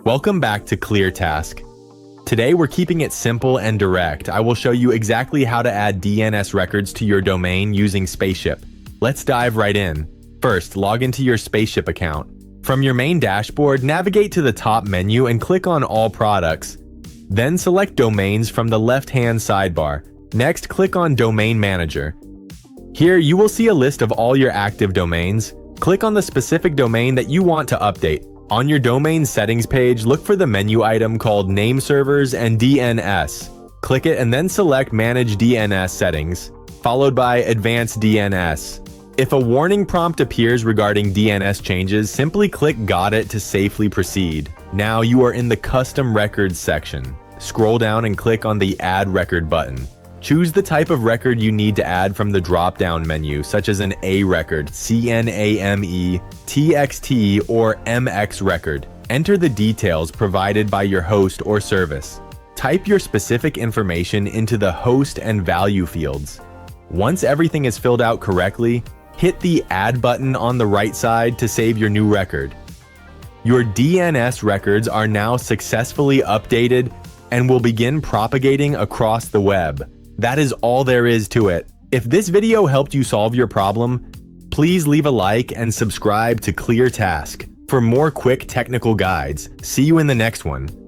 Welcome back to ClearTask. Today we're keeping it simple and direct. I will show you exactly how to add DNS records to your domain using Spaceship. Let's dive right in. First, log into your Spaceship account. From your main dashboard, navigate to the top menu and click on All Products. Then select Domains from the left-hand sidebar. Next, click on Domain Manager. Here you will see a list of all your active domains. Click on the specific domain that you want to update. On your domain settings page, look for the menu item called Nameservers and DNS. Click it and then select Manage DNS Settings, followed by Advanced DNS. If a warning prompt appears regarding DNS changes, simply click Got It to safely proceed. Now you are in the Custom Records section. Scroll down and click on the Add Record button. Choose the type of record you need to add from the drop-down menu, such as an A record, CNAME, TXT, or MX record. Enter the details provided by your host or service. Type your specific information into the host and value fields. Once everything is filled out correctly, hit the Add button on the right side to save your new record. Your DNS records are now successfully updated and will begin propagating across the web. That is all there is to it. If this video helped you solve your problem, please leave a like and subscribe to ClearTask for more quick technical guides. See you in the next one.